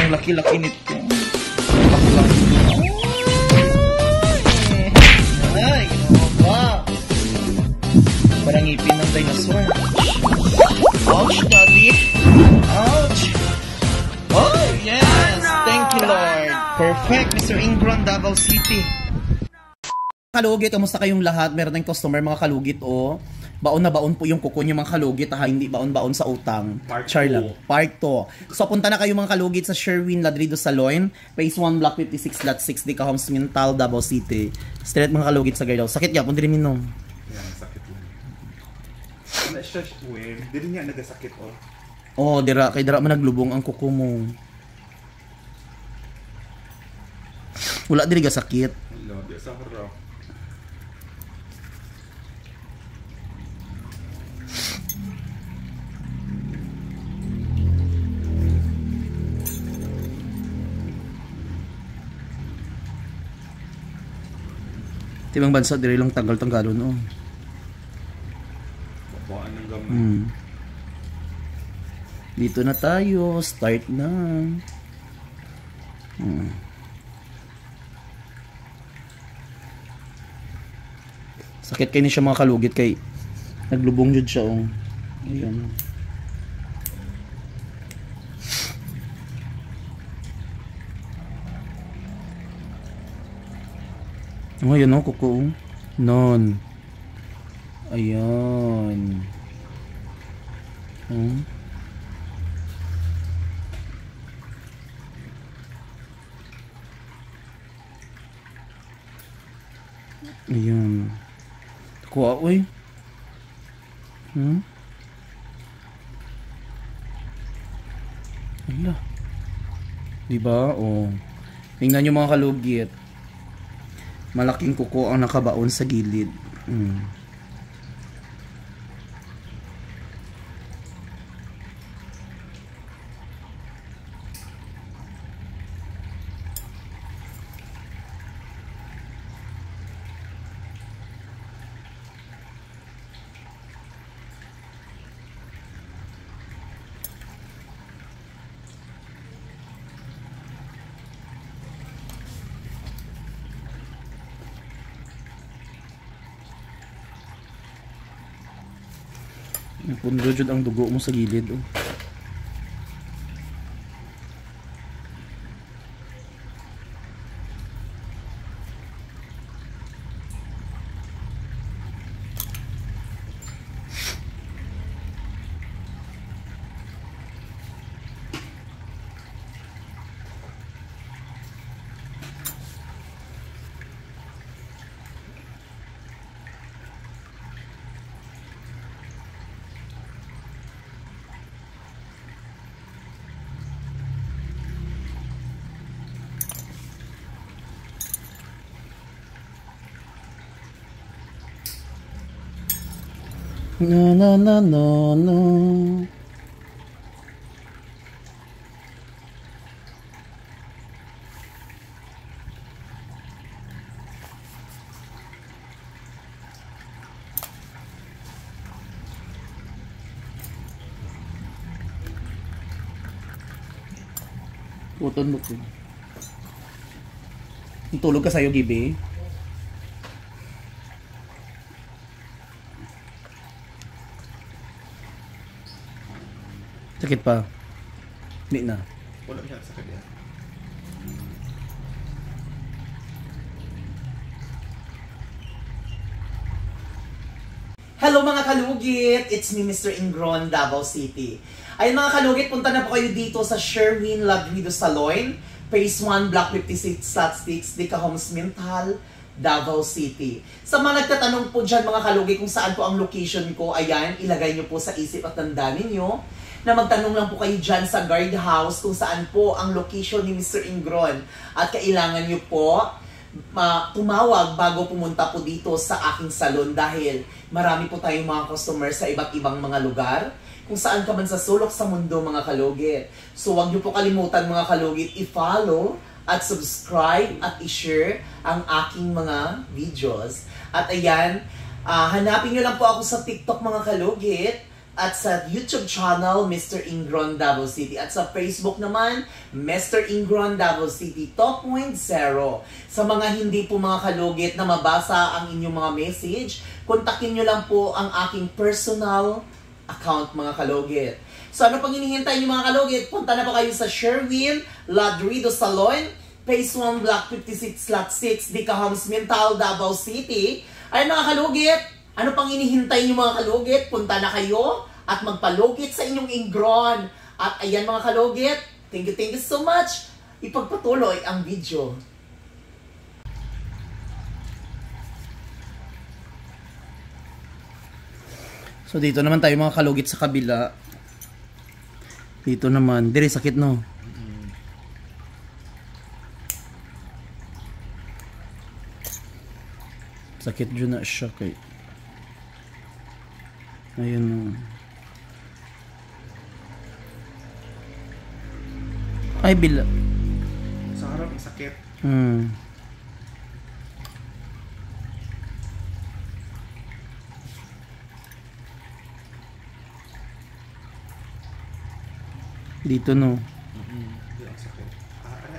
Ang laki-laki nito. Ay, wow. Parang ngipin ng dinosaur. Ouch, daddy. Ouch. Oh, yes. Thank you, Lord. Perfect, Mr. Ingron, Davao City. Kalugit, kamusta kayong lahat? Meron tayong customer, mga kalugit, oh. Baon na baon po yung kuko niyo, mga kalugit, ha? Hindi baon-baon sa utang. Char lang. Part 2. So, punta na kayo, mga kalugit, sa Sherwin Ladrido Saloon, Phase 1, Block 56, Lot 6, Dicahoms, Mintal, Davao City. Straight, mga kalugit, sa Gardaw. Sakit yan, punta rin minum. Yan, sakit lang. Ano siya, hindi rin niya nagasakit, oh. Oh, dira, kay dira man naglubong ang kuko mo. Wala diri ga sakit. Wala, di sa harap. Tibang bansa diri lang tanggal-tanggalon, oh. Babaan ng gamay. Dito na tayo, start na. Sakit kayo ni siya, mga kalugit, kay naglubong jud siya, oh. Ayan. Oh, ayan, oh, kuko. Non. Ayan. Ayan. Kuha, uy. Ala. Diba? Oh. Tingnan nyo, mga kalugit. Malaking kuko ang nakabaon sa gilid. Punro jud ang dugo mo sa gilid, oh. No, no, no, no, no. Uton mo ko. Tulog ka sa'yo, Gibi. Sakit pa. Hindi na. Wala siya sakit yan. Hello, mga kalugit! It's me, Mr. Ingron, Davao City. Ayun, mga kalugit, punta na po kayo dito sa Sherwin Ladrido Saloon, Phase 1, Block 56, Lot 6, Dicahoms, Mintal, Davao City. Sa mga nagtatanong po dyan, mga kalugit, kung saan po ang location ko, ayan, ilagay nyo po sa isip at tandaan ninyo na magtanong lang po kayo dyan sa guardhouse kung saan po ang location ni Mr. Ingron. At kailangan nyo po tumawag bago pumunta po dito sa aking salon dahil marami po tayong mga customer sa iba't ibang mga lugar kung saan ka man sa sulok sa mundo, mga kalugit. So huwag nyo po kalimutan, mga kalugit, i-follow at subscribe at i-share ang aking mga videos. At ayan, hanapin nyo lang po ako sa TikTok, mga kalugit. at sa YouTube channel, Mr. Ingron Davao City. At sa Facebook naman, Mr. Ingron Davao City 2.0. Sa mga hindi po mga kalugit na mabasa ang inyong mga message, kontakin nyo lang po ang aking personal account mga kalugit. So ano pang hinihintay nyo mga kalugit? Punta na po kayo sa Sherwin Ladrido Salon, Phase 1, Block 56, Lot 6, Dica Homes, Mintal, Davao City. Ay mga kalugit, ano pang hinihintay nyo mga kalugit? Punta na kayo at magpalugit sa inyong Ingron. At ayan mga kalugit, thank you so much. Ipagpatuloy ang video. So dito naman tayo mga kalugit sa kabila. Dito naman, dire sakit no. Sakit dyan na siya kay. Ayun. Ay, bila. Sa harap, sakit. Dito no. Sakit.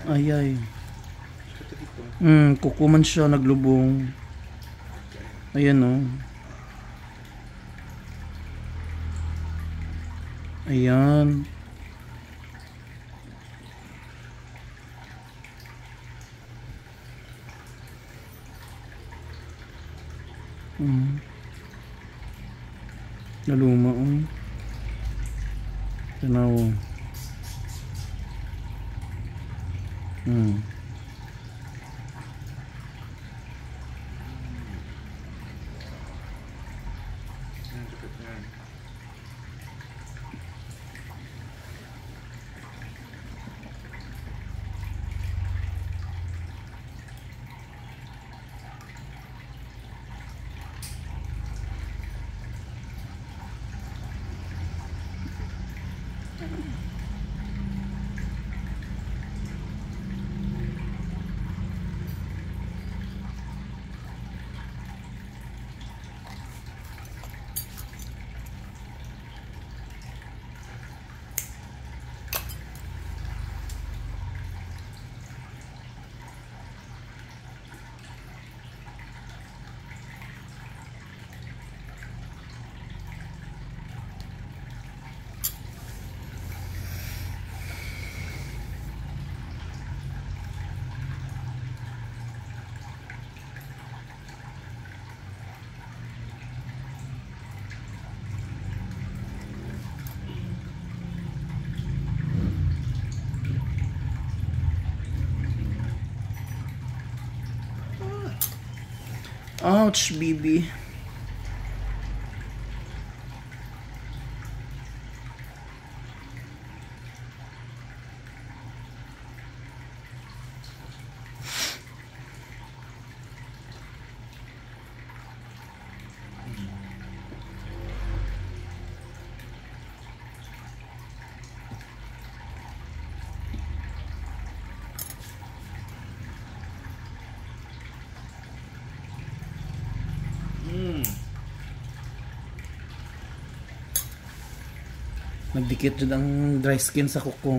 Ay, ay. Sakit dito. Kukuman siya, naglubong. Ayan no. Ayan. Naluma tanaw. Sakit yan. Ouch, baby. Nagdikit dyan ang dry skin sa kuko.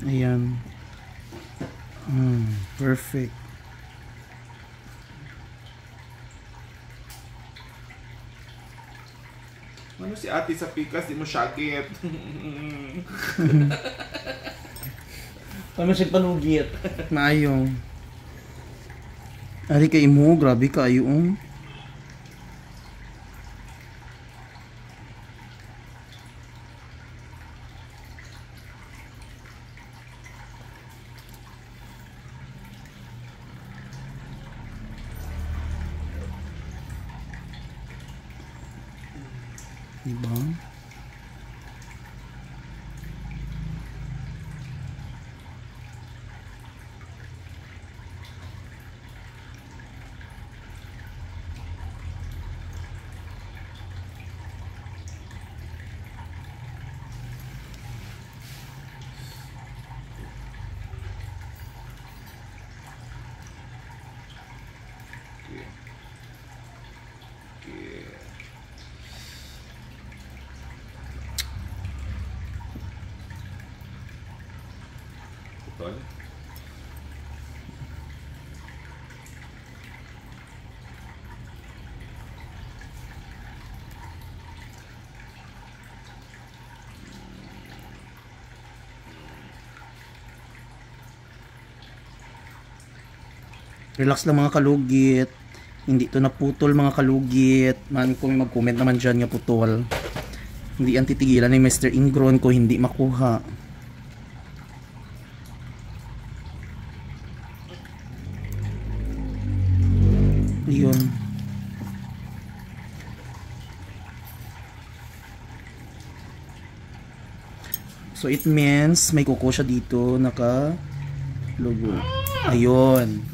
Ayan. Perfect. Ano si ate sa pikas, di mo sakit. Paano siya panugit? Maayo. Ari kay mo, grabe kayo. Diba? putol. Relax lang mga kalugit. Hindi to naputol mga kalugit. Man kung may mag-comment naman dyan nga putol. Hindi yan titigilan ni Mr. Ingron ko hindi makuha. Yun. So it means may kuko siya dito naka logo. Ayun.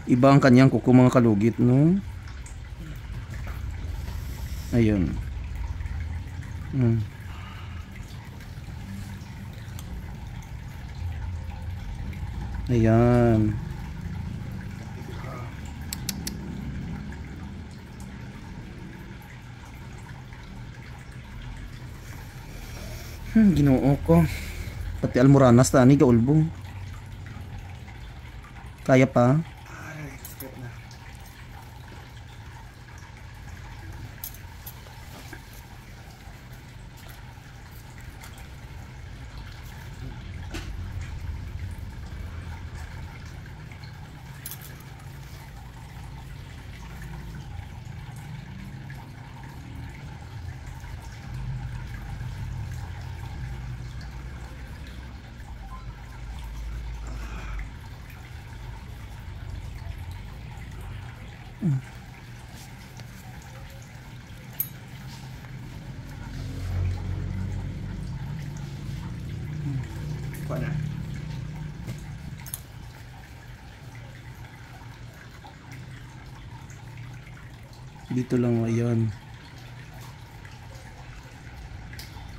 Iba ang kanyang kuko mga kalugit, no? Ayun. Ayan. Ginoo ko. Pati almoranas tani ka ulbo. Kaya pa? Ay, sakit na. Kuha na. Dito lang, ayan.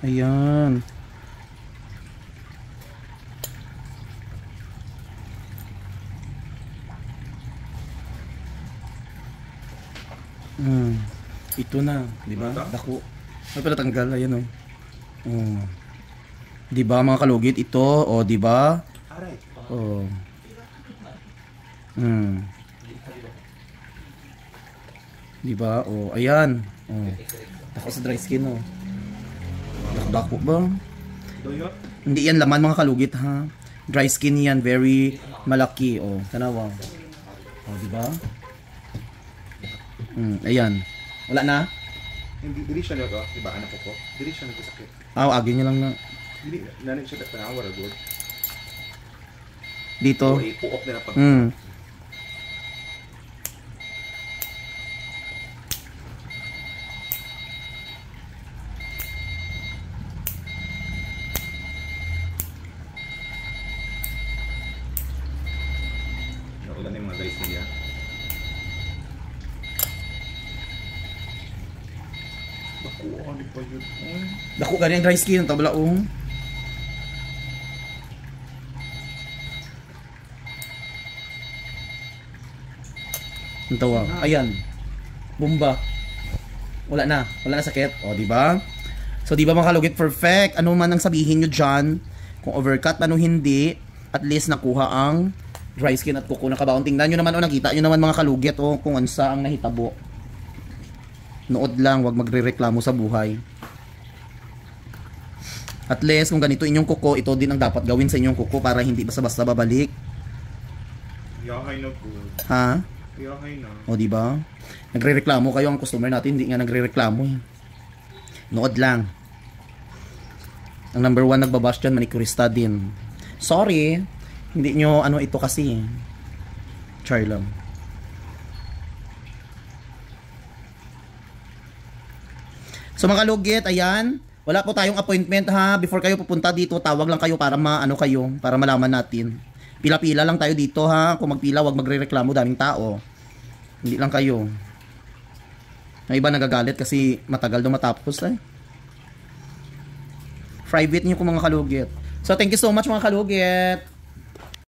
Ayan. Ito na, di ba? Dako. Ano pala tanggal, ayan oh. Oh. Di ba mga kalugit ito, oh, di ba? Aray. Oh. Di ba? Oh, ayan. Oh. Dako sa dry skin oh. Dako ba? Doyot. Hindi yan laman mga kalugit ha. Dry skin yan, very malaki oh. Tanawa. Oh, di ba? Ayan. Wala na? Hindi diri siya nito, di ba anak ko? Diri siya nagkasakit. Agi niya lang na. Hindi nanin siya tanawar agad. Dito. O ipuok na pag. Wala na yung mga guys niya. Nakuha, di pa yun. Dako ganyan dry skin tabla oh. Ang tawa. Ayan. Bomba. Wala na sakit. O, di ba? So, di ba mga kalugit, perfect. Ano man ang sabihin nyo dyan, kung overcut, ano hindi, at least nakuha ang dry skin at kuko na kabaon. Tingnan nyo naman, o nakita nyo naman mga kalugit, o kung ansa ang nahitabo. Nood lang, wag magre-reklamo sa buhay. At least, kung ganito inyong kuko, ito din ang dapat gawin sa inyong kuko para hindi basta-basta babalik. Yahay na po. Ha? Yahay na. O, di ba? Nagre-reklamo kayo ang customer natin, hindi nga nagre-reklamo. Nood lang. Ang number 1 nagbabash dyan, manicurista din. Sorry, hindi nyo ano ito kasi. Char lang. So mga kalugit, ayan. Wala po tayong appointment ha. Before kayo pupunta dito, tawag lang kayo para maano kayo, para malaman natin. Pila-pila lang tayo dito ha. Kung magpila, wag magre-reklamo, daming tao. Hindi lang kayo. Ang iba nagagalit kasi matagal daw matapos eh. Private niyo kung mga kalugit. So thank you so much mga kalugit.